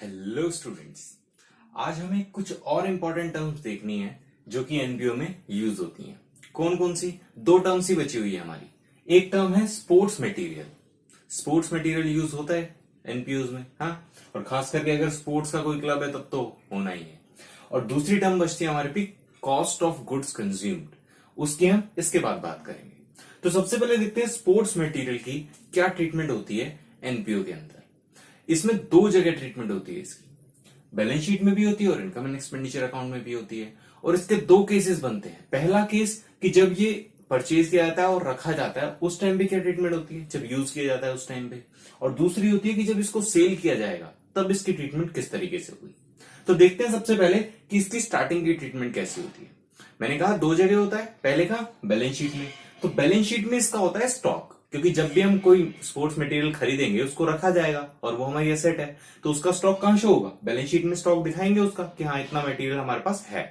Hello students. आज हमें कुछ और इंपॉर्टेंट टर्म्स देखनी है जो कि एनपीओ में यूज होती हैं। कौन कौन सी? दो टर्म्स ही बची हुई है हमारी। एक टर्म है sports material. Sports material use होता है एनपीओ में, हाँ, और खास करके अगर स्पोर्ट्स का कोई क्लब है तब तो होना ही है। और दूसरी टर्म बचती है हमारे पे कॉस्ट ऑफ गुड्स कंज्यूम्ड। उसकी हम इसके बाद बात करेंगे। तो सबसे पहले देखते हैं स्पोर्ट्स मटेरियल की क्या ट्रीटमेंट होती है एनपीओ के अंदर। इसमें दो जगह ट्रीटमेंट होती है इसकी, बैलेंस शीट में भी होती है और इनकम एंड एक्सपेंडिचर अकाउंट में भी होती है। और इसके दो केसेस बनते हैं। पहला केस कि जब ये परचेज किया जाता है और रखा जाता है उस टाइम पे क्या ट्रीटमेंट होती है, जब यूज किया जाता है उस टाइम पे। और दूसरी होती है कि जब इसको सेल किया जाएगा तब इसकी ट्रीटमेंट किस तरीके से हुई। तो देखते हैं सबसे पहले कि इसकी स्टार्टिंग की ट्रीटमेंट कैसी होती है। मैंने कहा दो जगह होता है, पहले का बैलेंस शीट में। तो बैलेंस शीट में इसका होता है स्टॉक, क्योंकि जब भी हम कोई स्पोर्ट्स मटेरियल खरीदेंगे उसको रखा जाएगा और वो हमारी एसेट है, तो उसका स्टॉक कहां शो होगा? बैलेंस शीट में स्टॉक दिखाएंगे उसका कि हाँ इतना मटेरियल हमारे पास है।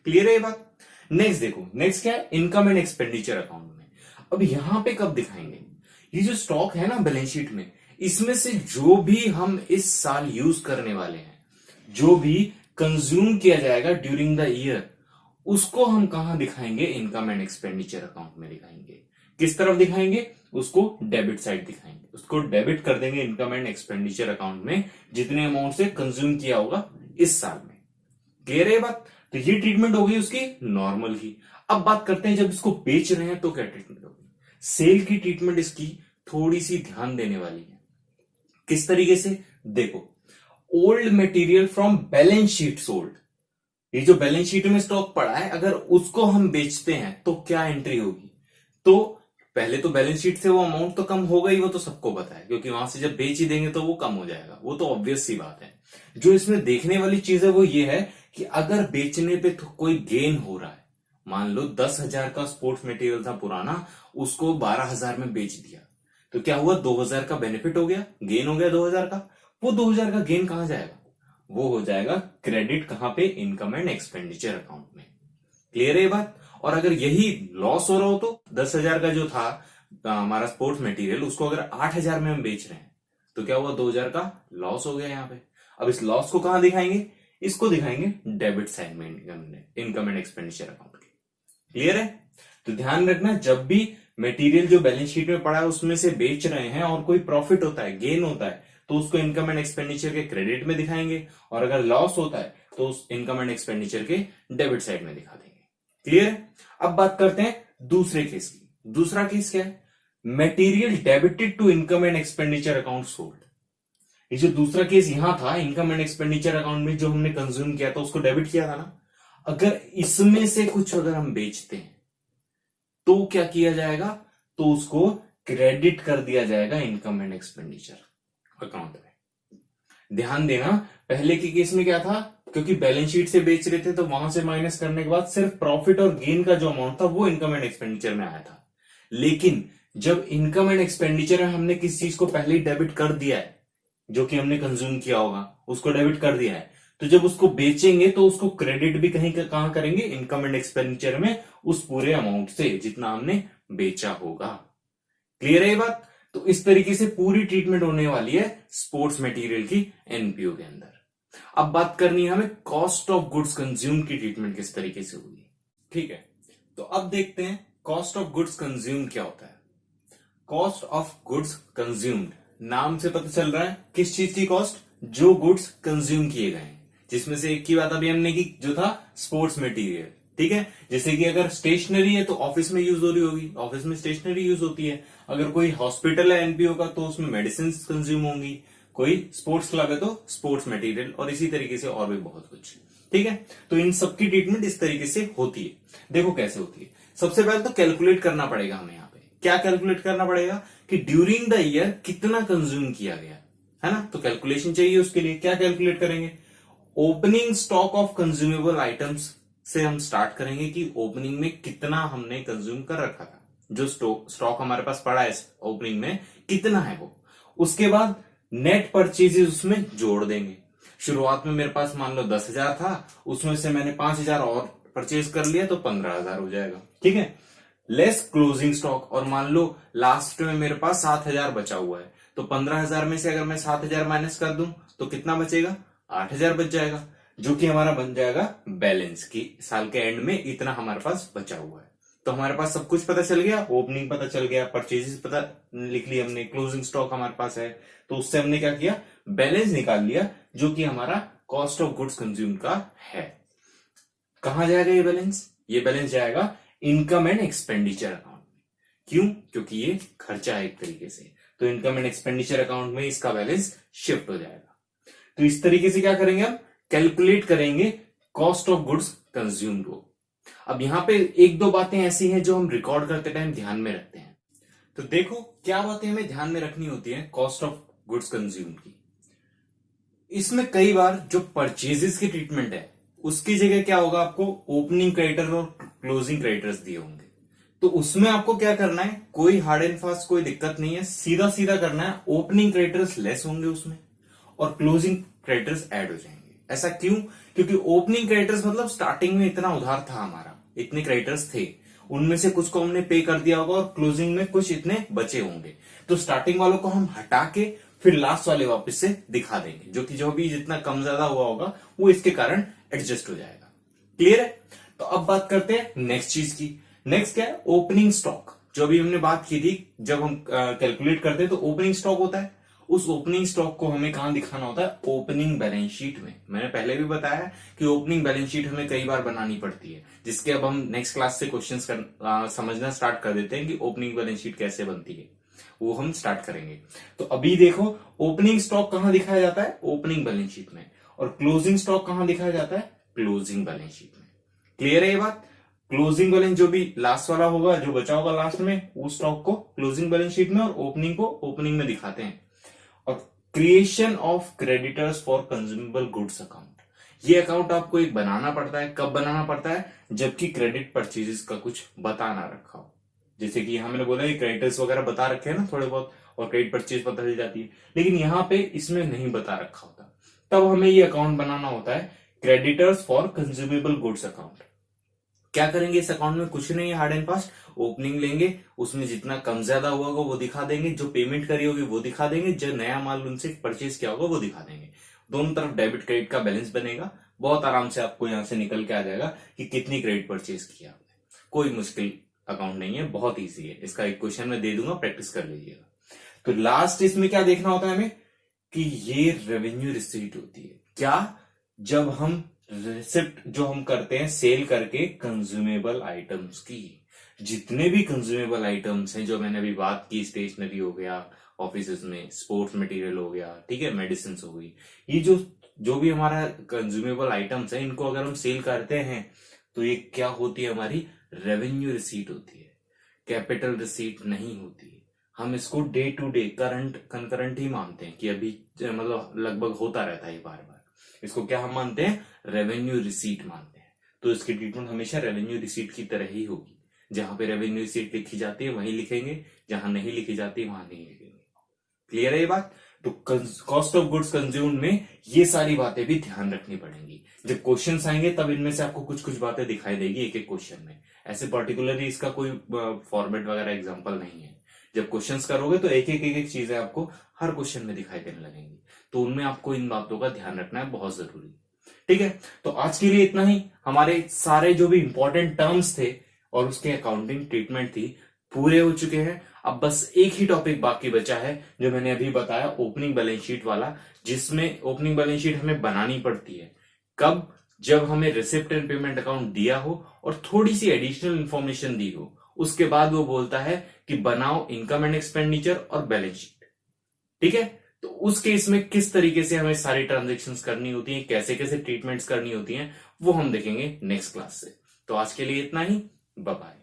क्लियर है ये बात? नेक्स्ट देखो, नेक्स्ट क्या है? इनकम एंड एक्सपेंडिचर अकाउंट में। अब यहां पे कब दिखाएंगे? ये जो स्टॉक है ना बैलेंस शीट में, इसमें से जो भी हम इस साल यूज करने वाले हैं, जो भी कंज्यूम किया जाएगा ड्यूरिंग द ईयर, उसको हम कहां दिखाएंगे? इनकम एंड एक्सपेंडिचर अकाउंट में दिखाएंगे। किस तरफ दिखाएंगे? उसको डेबिट साइड दिखाएंगे, उसको डेबिट कर देंगे इनकम एंड एक्सपेंडिचर अकाउंट में, जितने अमाउंट से कंज्यूम किया होगा इस साल में। क्लियर है बात? तो ये ट्रीटमेंट हो गई उसकी नॉर्मल की। अब बात करते हैं जब इसको बेच रहे हैं तो क्या ट्रीटमेंट होगी। सेल की ट्रीटमेंट इसकी थोड़ी सी ध्यान देने वाली है। किस तरीके से? देखो, old material from balance sheet sold, ये जो बैलेंस शीट में स्टॉक पड़ा है अगर उसको हम बेचते हैं तो क्या एंट्री होगी? तो पहले तो बैलेंस शीट से वो अमाउंट तो कम होगा ही, वो तो सबको पता है, क्योंकि वहां से जब बेच ही देंगे तो वो कम हो जाएगा, वो तो ऑब्वियस सी बात है। जो इसमें देखने वाली चीज है वो ये है कि अगर बेचने पे तो कोई गेन हो रहा है, मान लो 10,000 का स्पोर्ट्स मटेरियल था पुराना, उसको 12,000 में बेच दिया, तो क्या हुआ? 2,000 का बेनिफिट हो गया, गेन हो गया 2,000 का। वो 2,000 का गेन कहां जाएगा? वो हो जाएगा क्रेडिट कहां पे? इनकम एंड एक्सपेंडिचर अकाउंट में। क्लियर है ये बात? और अगर यही लॉस हो रहा हो तो 10,000 का जो था हमारा स्पोर्ट्स मटेरियल, उसको अगर 8,000 में हम बेच रहे हैं तो क्या हुआ? 2,000 का लॉस हो गया यहां पे। अब इस लॉस को कहां दिखाएंगे? इसको दिखाएंगे डेबिट साइड में, इनकम एंड एक्सपेंडिचर अकाउंट के। क्लियर है? तो ध्यान रखना, जब भी मटेरियल जो बैलेंस शीट में पड़ा है उसमें से बेच रहे हैं और कोई प्रॉफिट होता है, गेन होता है, तो उसको इनकम एंड एक्सपेंडिचर के क्रेडिट में दिखाएंगे, और अगर लॉस होता है तो उस इनकम एंड एक्सपेंडिचर के डेबिट साइड में दिखा देंगे। क्लियर है? अब बात करते हैं दूसरे केस की। दूसरा केस क्या है? Material debited to income and expenditure account sold. ये जो दूसरा केस यहां था, इनकम एंड एक्सपेंडिचर अकाउंट में जो हमने कंज्यूम किया था उसको डेबिट किया था ना, अगर इसमें से कुछ अगर हम बेचते हैं तो क्या किया जाएगा? तो उसको क्रेडिट कर दिया जाएगा इनकम एंड एक्सपेंडिचर अकाउंट में। ध्यान देना, पहले के केस में क्या था, क्योंकि बैलेंस शीट से बेच रहे थे तो वहां से माइनस करने के बाद सिर्फ प्रॉफिट और गेन का जो अमाउंट था वो इनकम एंड एक्सपेंडिचर में आया था। लेकिन जब इनकम एंड एक्सपेंडिचर में हमने किस चीज को पहले ही डेबिट कर दिया है, जो कि हमने कंज्यूम किया होगा उसको डेबिट कर दिया है, तो जब उसको बेचेंगे तो उसको क्रेडिट भी कहां करेंगे? इनकम एंड एक्सपेंडिचर में, उस पूरे अमाउंट से जितना हमने बेचा होगा। क्लियर है ये बात? तो इस तरीके से पूरी ट्रीटमेंट होने वाली है स्पोर्ट्स मटेरियल की एनपीओ के अंदर। अब बात करनी है हमें कॉस्ट ऑफ गुड्स कंज्यूम की ट्रीटमेंट किस तरीके से होगी। ठीक है, तो अब देखते हैं कॉस्ट ऑफ गुड्स कंज्यूम क्या होता है। कॉस्ट ऑफ गुड्स कंज्यूम्ड, नाम से पता चल रहा है किस चीज की कॉस्ट? जो गुड्स कंज्यूम किए गए हैं, जिसमें से एक की बात अभी हमने की जो था स्पोर्ट्स मटेरियल। ठीक है, जैसे कि अगर स्टेशनरी है तो ऑफिस में यूज हो रही होगी, ऑफिस में स्टेशनरी यूज होती है। अगर कोई हॉस्पिटल है एनपीओ का तो उसमें मेडिसिन कंज्यूम होंगी। कोई स्पोर्ट्स क्लब है तो स्पोर्ट्स मटेरियल, और इसी तरीके से और भी बहुत कुछ। ठीक है, तो इन सबकी ट्रीटमेंट इस तरीके से होती है। देखो कैसे होती है। सबसे पहले तो कैलकुलेट करना पड़ेगा हमें यहाँ पे। क्या कैलकुलेट करना पड़ेगा? कि ड्यूरिंग द ईयर कितना कंज्यूम किया गया है ना, तो कैलकुलेशन चाहिए उसके लिए। क्या कैलकुलेट करेंगे? Opening stock of consumable items से हम स्टार्ट करेंगे कि ओपनिंग में कितना हमने कंज्यूम कर रखा था, जो स्टॉक हमारे पास पड़ा है ओपनिंग में कितना है वो। उसके बाद नेट परचेजेस उसमें जोड़ देंगे। शुरुआत में मेरे पास मान लो 10,000 था, उसमें से मैंने 5,000 और परचेज कर लिया तो 15,000 हो जाएगा। ठीक है, लेस क्लोजिंग स्टॉक, और मान लो लास्ट में मेरे पास 7,000 बचा हुआ है, तो 15,000 में से अगर मैं 7,000 माइनस कर दूं तो कितना बचेगा? 8,000 बच जाएगा, जो कि हमारा बन जाएगा बैलेंस की साल के एंड में इतना हमारे पास बचा हुआ है। तो हमारे पास सब कुछ पता चल गया, ओपनिंग पता चल गया, परचेजेस पता लिख लिया हमने, क्लोजिंग स्टॉक हमारे पास है, तो उससे हमने क्या किया, बैलेंस निकाल लिया, जो कि हमारा कॉस्ट ऑफ गुड्स कंज्यूम का है। कहां जाएगा ये बैलेंस? ये बैलेंस जाएगा इनकम एंड एक्सपेंडिचर अकाउंट में। क्यों? क्योंकि ये खर्चा है एक तरीके से, तो इनकम एंड एक्सपेंडिचर अकाउंट में इसका बैलेंस शिफ्ट हो जाएगा। तो इस तरीके से क्या करेंगे, हम कैलकुलेट करेंगे कॉस्ट ऑफ गुड्स कंज्यूम्ड को। अब यहां पे एक दो बातें ऐसी हैं जो हम रिकॉर्ड करते टाइम ध्यान में रखते हैं। तो देखो क्या बातें हमें ध्यान में रखनी होती है कॉस्ट ऑफ गुड्स कंज्यूम की। इसमें कई बार जो परचेजेस की ट्रीटमेंट है उसकी जगह क्या होगा, आपको ओपनिंग क्रेडिटर और क्लोजिंग क्रेडिटर्स दिए होंगे। तो उसमें आपको क्या करना है, कोई हार्ड एंड फास्ट कोई दिक्कत नहीं है, सीधा सीधा करना है, ओपनिंग क्रेडिटर्स लेस होंगे उसमें और क्लोजिंग क्रेडिटर्स ऐड हो जाएंगे। ऐसा क्यों? क्योंकि ओपनिंग क्रेडिटर्स मतलब स्टार्टिंग में इतना उधार था हमारा, इतने क्रेडिटर्स थे, उनमें से कुछ को हमने पे कर दिया होगा और क्लोजिंग में कुछ इतने बचे होंगे। तो स्टार्टिंग वालों को हम हटा के फिर लास्ट वाले वापस से दिखा देंगे, जो कि जो भी जितना कम ज्यादा हुआ होगा वो इसके कारण एडजस्ट हो जाएगा। क्लियर है? तो अब बात करते हैं नेक्स्ट चीज की। नेक्स्ट क्या है, ओपनिंग स्टॉक। जो अभी हमने बात की थी, जब हम कैलकुलेट करते हैं तो ओपनिंग स्टॉक होता है, उस ओपनिंग स्टॉक को हमें कहां दिखाना होता है, ओपनिंग बैलेंस शीट में। मैंने पहले भी बताया कि ओपनिंग बैलेंस शीट हमें कई बार बनानी पड़ती है, जिसके अब हम नेक्स्ट क्लास से क्वेश्चंस समझना स्टार्ट कर देते हैं कि ओपनिंग बैलेंस शीट कैसे बनती है, वो हम स्टार्ट करेंगे। तो अभी देखो ओपनिंग स्टॉक कहां दिखाया जाता है, ओपनिंग बैलेंस शीट में, और क्लोजिंग स्टॉक कहां दिखाया जाता है, क्लोजिंग बैलेंस शीट में। क्लियर है ये बात? क्लोजिंग बैलेंस जो भी लास्ट वाला होगा, जो बचा होगा लास्ट में, उस स्टॉक को क्लोजिंग बैलेंस शीट में और ओपनिंग को ओपनिंग में दिखाते हैं। और creation of creditors for consumable goods account, ये अकाउंट आपको एक बनाना पड़ता है। कब बनाना पड़ता है? जबकि क्रेडिट परचेजेस का कुछ बता ना रखा हो। जैसे कि यहां मैंने बोला कि क्रेडिटर्स वगैरह बता रखे हैं ना थोड़े बहुत, और क्रेडिट परचेज पता चल जाती है, लेकिन यहां पे इसमें नहीं बता रखा होता, तब हमें ये अकाउंट बनाना होता है creditors for consumable goods account. क्या करेंगे इस अकाउंट में? कुछ नहीं है हार्ड एंड फास्ट, ओपनिंग लेंगे, उसमें जितना कम ज्यादा हुआ होगा वो दिखा देंगे, जो पेमेंट करी होगी वो दिखा देंगे, जो नया माल उनसे परचेज किया होगा वो दिखा देंगे। दोनों तरफ डेबिट क्रेडिट का बैलेंस बनेगा, बहुत आराम से आपको यहां से निकल के आ जाएगा कि कितनी क्रेडिट परचेज किया आपने। कोई मुश्किल अकाउंट नहीं है, बहुत ईजी है। इसका एक क्वेश्चन मैं दे दूंगा, प्रैक्टिस कर लीजिएगा। तो लास्ट इसमें क्या देखना होता है हमें, कि ये रेवेन्यू रिसीट होती है। क्या? जब हम रिसिप्ट जो हम करते हैं सेल करके कंज्यूमेबल आइटम्स की, जितने भी कंज्यूमेबल आइटम्स हैं जो मैंने अभी बात की, स्टेशनरी हो गया ऑफिस में, स्पोर्ट्स मटेरियल हो गया, ठीक है, मेडिसिन हो गई, ये जो भी हमारा कंज्यूमेबल आइटम्स है, इनको अगर हम सेल करते हैं तो ये क्या होती है, हमारी रेवेन्यू रिसीट होती है, कैपिटल रिसीट नहीं होती है। हम इसको डे टू डे कंकरंट ही मानते हैं कि अभी मतलब लगभग होता रहता है बार बार। इसको क्या हम मानते हैं, रेवेन्यू रिसीट मानते हैं। तो इसकी ट्रीटमेंट हमेशा रेवेन्यू रिसीट की तरह ही होगी। जहां पे रेवेन्यू रिसीट लिखी जाती है वहीं लिखेंगे, जहां नहीं लिखी जाती है वहां नहीं लिखेंगे। क्लियर है ये बात? तो कॉस्ट ऑफ गुड्स कंज्यूम्ड में ये सारी बातें भी ध्यान रखनी पड़ेंगी। जब क्वेश्चंस आएंगे तब इनमें से आपको कुछ कुछ बातें दिखाई देगी एक एक क्वेश्चन में। ऐसे पर्टिकुलरली इसका कोई फॉर्मेट वगैरह एग्जांपल नहीं है। जब क्वेश्चंस करोगे तो एक एक चीजें आपको हर क्वेश्चन में दिखाई देने लगेंगी, तो उनमें आपको इन बातों का ध्यान रखना है, बहुत जरूरी। ठीक है, तो आज के लिए इतना ही। हमारे सारे जो भी इंपॉर्टेंट टर्म्स थे और उसके अकाउंटिंग ट्रीटमेंट थी पूरे हो चुके हैं। अब बस एक ही टॉपिक बाकी बचा है जो मैंने अभी बताया, ओपनिंग बैलेंस शीट वाला, जिसमें ओपनिंग बैलेंस शीट हमें बनानी पड़ती है कब, जब हमें रिसिप्ट एंड पेमेंट अकाउंट दिया हो और थोड़ी सी एडिशनल इंफॉर्मेशन दी हो। उसके बाद वो बोलता है कि बनाओ इनकम एंड एक्सपेंडिचर और बैलेंस शीट। ठीक है, तो उस केस में किस तरीके से हमें सारी ट्रांजेक्शन्स करनी होती हैं, कैसे कैसे ट्रीटमेंट्स करनी होती हैं, वो हम देखेंगे नेक्स्ट क्लास से। तो आज के लिए इतना ही, बाय बाय।